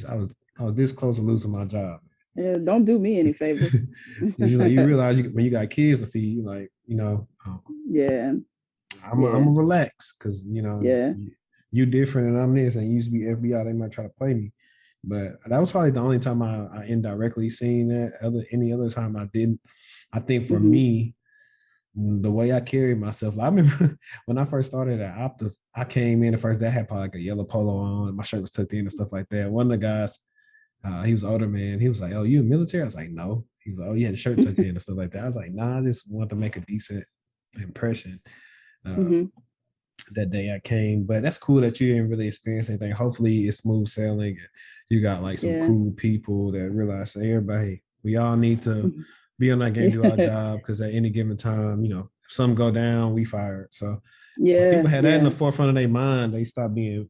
I was this close to losing my job. Yeah, don't do me any favors. He's like, you realize when you got kids to feed, like, yeah. I'm gonna relax, because yeah. you different and I'm this, and you used to be FBI, they might try to play me. But that was probably the only time I indirectly seen that. Any other time I didn't. I think for me, the way I carried myself, I remember when I first started at Opta, I came in the first day, I had probably like a yellow polo on, and my shirt was tucked in and stuff like that. One of the guys, he was older man, he was like, oh, you in military? I was like, no. He was like, oh, you had a shirt tucked in and stuff like that. I was like, nah, I just wanted to make a decent impression. That day I came, but that's cool that you didn't really experience anything. Hopefully it's smooth sailing. You got like some cool people that realize that everybody, we all need to be on that game, do our job, because at any given time, if some go down, we fired. So people had that in the forefront of their mind, they stop being,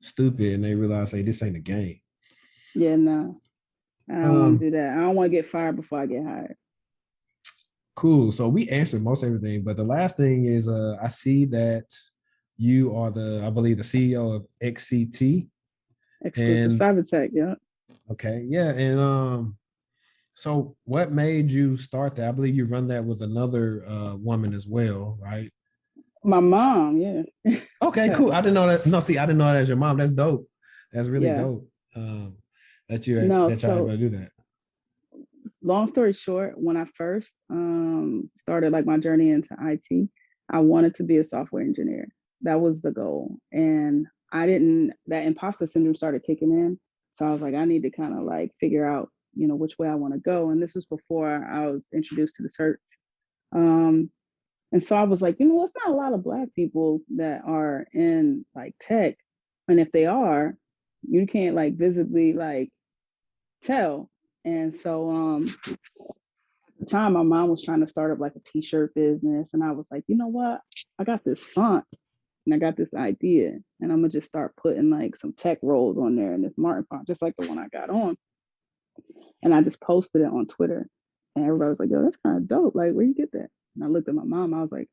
stupid, and they realize, hey, this ain't a game. Yeah, no. I don't want to do that. I don't want to get fired before I get hired. Cool. So we answered most everything, but the last thing is I see that you are I believe the CEO of XCT. Exclusive Cyber Tech, yeah. Okay, yeah. And so what made you start that? I believe you run that with another woman as well, right? My mom, yeah. Okay, cool. I didn't know that. No, see, I didn't know that as your mom. That's dope. That's really dope. That you're able to do that. Long story short, when I first started like my journey into IT, I wanted to be a software engineer. That was the goal. And that imposter syndrome started kicking in. So I was like, I need to kind of like figure out, which way I want to go. And this was before I was introduced to the certs. And so I was like, it's not a lot of Black people that are in like tech. And if they are, you can't like visibly like tell. And so at the time, my mom was trying to start up like a t-shirt business. And I was like, you know what? I got this font and I got this idea, and I'm gonna just start putting like some tech roles on there and this Martin font, just like the one I got on. And I just posted it on Twitter, and everybody was like, yo, that's kind of dope. Like, where you get that? And I looked at my mom. I was like,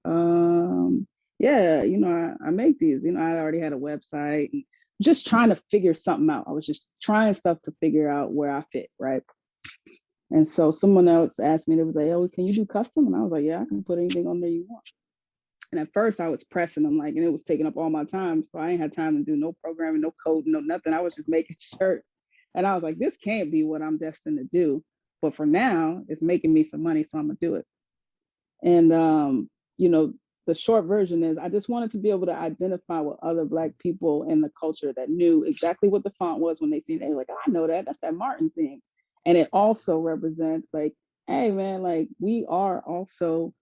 yeah, I make these. I already had a website, and just trying to figure something out. I was just trying stuff to figure out where I fit, right? And so someone else asked me, they was like, oh, can you do custom? And I was like, yeah, I can put anything on there you want. And at first I was pressing them and it was taking up all my time. So I ain't had time to do no programming, no coding, no nothing. I was just making shirts. And I was like, this can't be what I'm destined to do. But for now, it's making me some money, so I'm gonna do it. And the short version is I just wanted to be able to identify with other Black people in the culture that knew exactly what the font was when they seen it. They were like, oh, I know that. That's that Martin thing. And it also represents like, hey, man, like we are also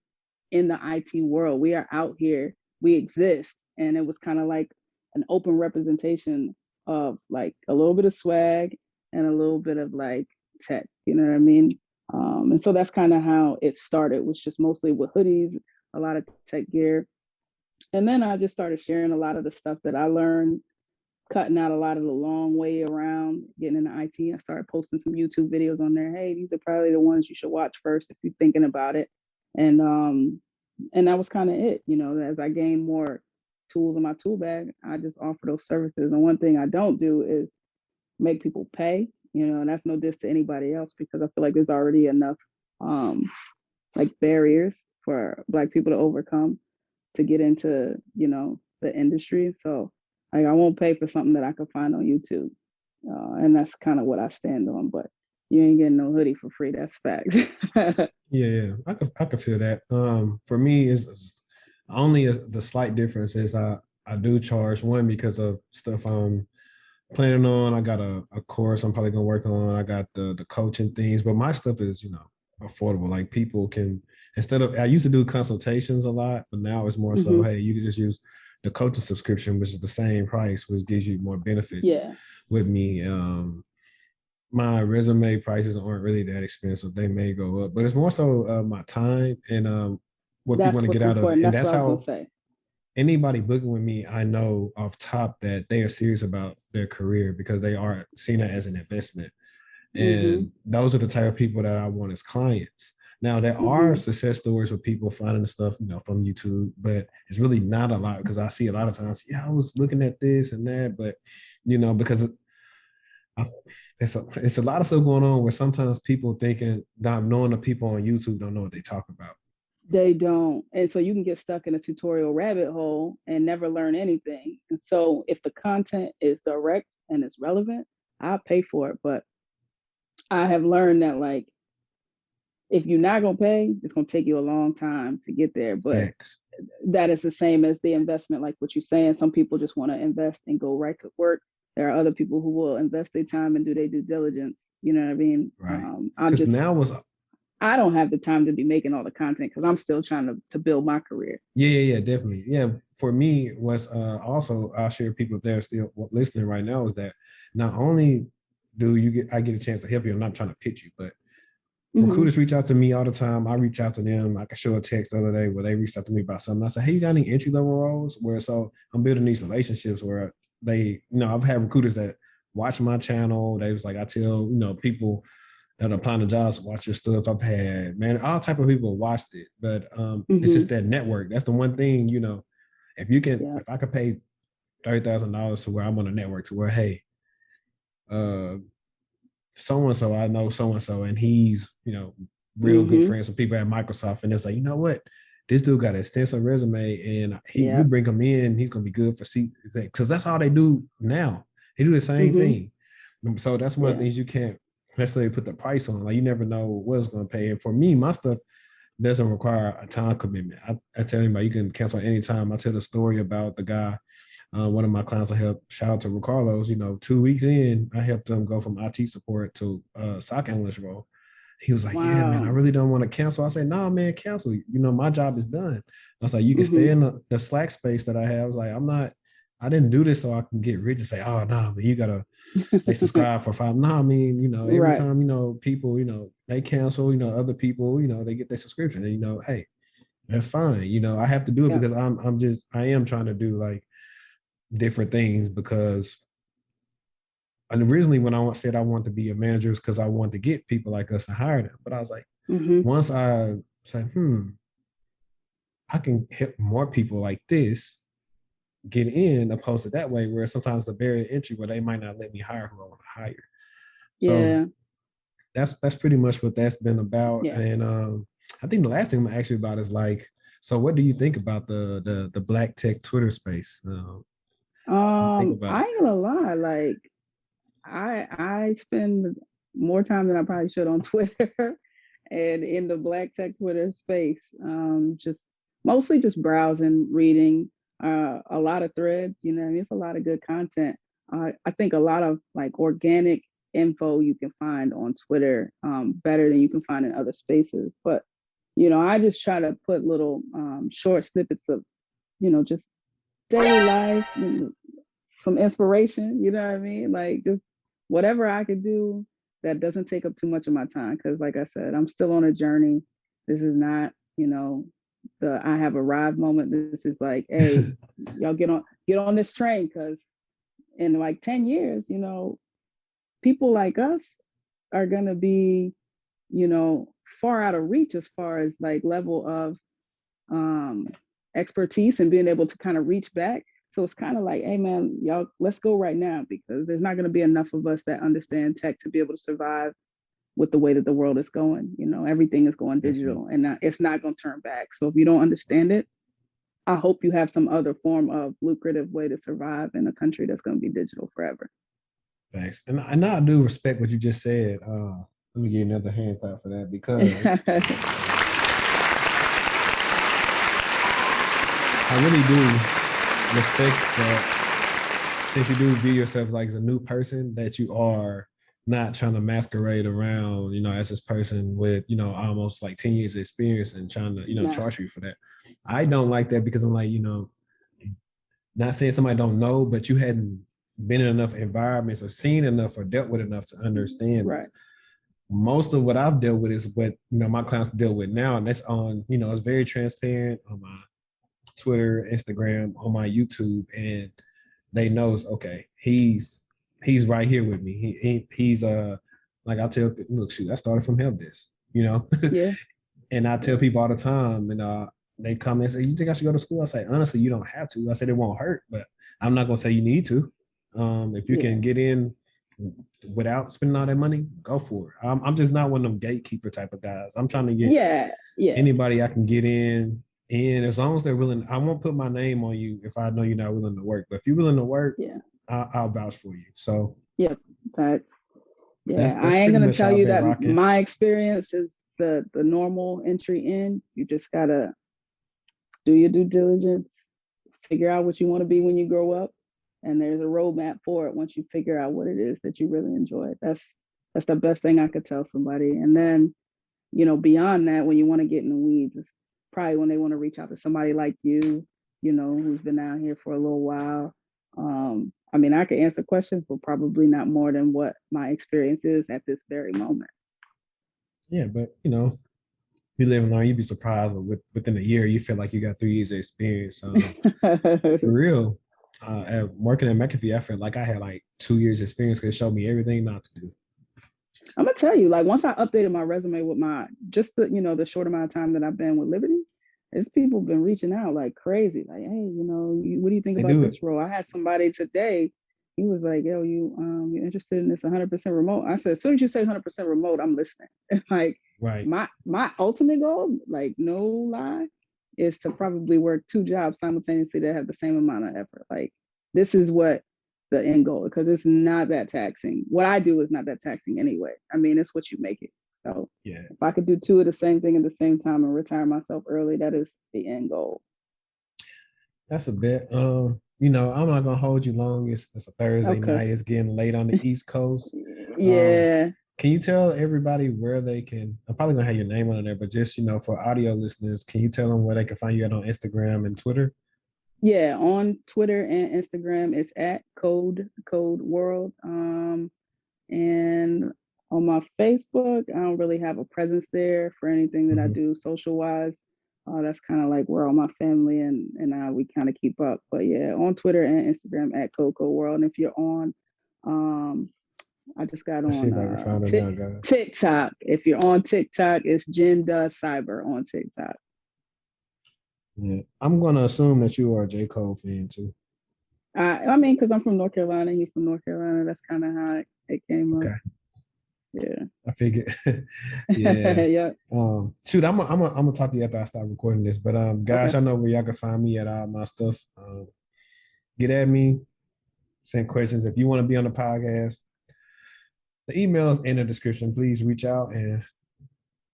in the IT world. We are out here. We exist. And it was kind of like an open representation of like a little bit of swag and a little bit of like tech, you know what I mean? And so that's kind of how it started, was just mostly with hoodies, a lot of tech gear. And then I just started sharing a lot of the stuff that I learned, cutting out a lot of the long way around getting into IT. I started posting some YouTube videos on there. Hey, these are probably the ones you should watch first if you're thinking about it. And that was kind of it. As I gained more tools in my tool bag, I just offer those services. And one thing I don't do is make people pay, and that's no diss to anybody else, because I feel like there's already enough like barriers for Black people to overcome to get into, the industry. So like, I won't pay for something that I could find on YouTube. And that's kind of what I stand on, but you ain't getting no hoodie for free. That's facts. Yeah. I could feel that. For me, is only the slight difference is I do charge, one, because of stuff I'm planning on. I got a course I'm probably gonna work on. I got the coaching things, but my stuff is, affordable. Like people can, I used to do consultations a lot, but now it's more so, hey, you can just use the coaching subscription, which is the same price, which gives you more benefits with me. my resume prices aren't really that expensive. They may go up, but it's more so my time and what people That's want to what's get out of it. important. And That's what that's I was gonna how say. anybody booking with me, I know off top that they are serious about their career because they are seeing it as an investment. Mm-hmm. And those are the type of people that I want as clients. Now there are Mm-hmm. success stories with people finding the stuff, from YouTube, but it's really not a lot because I see a lot of times, yeah, I was looking at this and that, but because it's a lot of stuff going on where sometimes people thinking, not knowing the people on YouTube don't know what they talk about. They don't. And so you can get stuck in a tutorial rabbit hole and never learn anything. And so if the content is direct and it's relevant, I'll pay for it. But I have learned that like if you're not gonna pay, it's gonna take you a long time to get there. But Facts. that is the same as the investment, like what you're saying. Some people just want to invest and go right to work. There are other people who will invest their time and do their due diligence. You know what I mean? Right. I'm Because just now was I don't have the time to be making all the content because I'm still trying to build my career. yeah, definitely. Yeah, for me was also I'll share people if they're still listening right now is that not only do I get a chance to help you, I'm not trying to pitch you, but Mm-hmm. recruiters reach out to me all the time. I reach out to them. I can show a text the other day where they reached out to me about something. I said, hey, you got any entry level roles? So I'm building these relationships where I've had recruiters that watch my channel. They was like, I tell, people that are applying to jobs, watch your stuff. I've had, man, all type of people watched it, but it's Mm-hmm. just that network. That's the one thing, Yeah. if I could pay $30,000 to where I'm on a network to where, hey, uh, so and so, I know so and so, and he's real good Mm-hmm. friends with people at Microsoft, and it's like, you know what, this dude got an extensive resume, and you Yeah. bring him in, he's gonna be good for because that's all they do now. They do the same Mm-hmm. thing, so that's one of the Yeah. things you can't necessarily put the price on. Like you never know what it's gonna pay, and for me, my stuff doesn't require a time commitment. I tell anybody you can cancel anytime. I tell the story about the guy. One of my clients I helped, shout out to Carlos, 2 weeks in, I helped him go from IT support to SOC analyst role. He was like, yeah, man, I Wow. really don't want to cancel. I said, no, man, cancel. My job is done. I was like, you can stay Mm-hmm. in the Slack space that I have. I was like, I didn't do this so I can get rich and say, oh, no, man, you got to stay subscribed for 5. No, I mean, every Right. time, people, they cancel, other people, they get their subscription and, hey, that's fine. I have to do it Yeah. because I am trying to do like different things because originally when I said I want to be a manager is because I want to get people like us to hire them. But I was like, Mm-hmm. once I said, I can help more people like this get in opposed to that way where sometimes the barrier to entry where they might not let me hire who I want to hire. So Yeah. that's pretty much what that's been about. Yeah. And I think the last thing I'm gonna ask you about is like, so what do you think about the Black tech Twitter space? You think about I it? ain't gonna lie, like I spend more time than I probably should on Twitter and in the Black Tech Twitter space. Just mostly just browsing, reading, a lot of threads, I mean, it's a lot of good content. I think a lot of like organic info you can find on Twitter, better than you can find in other spaces. But I just try to put little short snippets of, just daily life, some inspiration, you know what I mean? Like just whatever I could do that doesn't take up too much of my time. Cause like I said, I'm still on a journey. This is not, the I have arrived moment. This is like, hey, y'all get on this train because in like 10 years, people like us are gonna be, far out of reach as far as like level of um expertise and being able to kind of reach back. So it's kind of like, hey man, y'all, let's go right now because there's not going to be enough of us that understand tech to be able to survive with the way that the world is going. Everything is going Definitely. digital and it's not going to turn back. So if you don't understand it, I hope you have some other form of lucrative way to survive in a country that's going to be digital forever. Thanks. And I do respect what you just said. Let me give you another hand clap for that because I really do respect that since you do view yourself like as a new person, that you are not trying to masquerade around, as this person with, almost like 10 years of experience and trying to, Nah. charge you for that. I don't like that because I'm like, not saying somebody don't know, but you hadn't been in enough environments or seen enough or dealt with enough to understand Right. this. Most of what I've dealt with is what my clients deal with now, and that's on it's very transparent on my Twitter, Instagram, on my YouTube, and they knows okay, he's right here with me. He's like I tell people, look, shoot, I started from help desk, Yeah. and I tell people all the time, and they come and say, you think I should go to school? I say, honestly, you don't have to. I said it won't hurt, but I'm not gonna say you need to. If you can get in without spending all that money, go for it. I'm just not one of them gatekeeper type of guys. I'm trying to get anybody I can get in. And as long as they're willing, I won't put my name on you if I know you're not willing to work. But if you're willing to work, I'll vouch for you. So that's that's I ain't gonna tell you that rocking. my experience is the normal entry in. You just gotta do your due diligence, figure out what you want to be when you grow up, and there's a roadmap for it once you figure out what it is that you really enjoy. That's the best thing I could tell somebody. And then, beyond that, when you want to get in the weeds, it's probably when they want to reach out to somebody like you, who's been out here for a little while. I mean, I could answer questions, but probably not more than what my experience is at this very moment. Yeah, but you live and learn. You'd be surprised within a year you feel like you got 3 years of experience. For real, working at McAfee, I felt like I had like 2 years experience because it showed me everything not to do. I'm gonna tell you, like once I updated my resume with my the short amount of time that I've been with Liberty, it's people been reaching out like crazy, like, hey, what do you think about this role? I had somebody today. He was like, yo, you interested in this 100% remote? I said, as soon as you say 100% remote, I'm listening. Like, right. My ultimate goal, like no lie, is to probably work 2 jobs simultaneously that have the same amount of effort. Like, this is what the end goal, because it's not that taxing. What I do is not that taxing anyway. I mean, it's what you make it. So if I could do 2 of the same thing at the same time and retire myself early, that is the end goal. That's a bit. I'm not gonna hold you long. It's a Thursday night. It's getting late on the East Coast. Yeah. Can you tell everybody where they can? I'm probably gonna have your name on there, but just for audio listeners, can you tell them where they can find you at on Instagram and Twitter? Yeah, on Twitter and Instagram, it's at Code World. And on my Facebook, I don't really have a presence there for anything that I do social wise. That's kind of like where all my family and I, we kind of keep up. But yeah, on Twitter and Instagram at Code World. And if you're on, I just got on TikTok. If you're on TikTok, it's Jen Does Cyber on TikTok. Yeah, I'm gonna assume that you are a J. Cole fan too. I mean, because I'm from North Carolina, he's from North Carolina. That's kind of how it came up. Yeah, I figured. Yeah. Shoot, I'm gonna talk to you after I start recording this. But guys, I know where y'all can find me at all my stuff. Get at me, send questions if you want to be on the podcast. The email is in the description. Please reach out and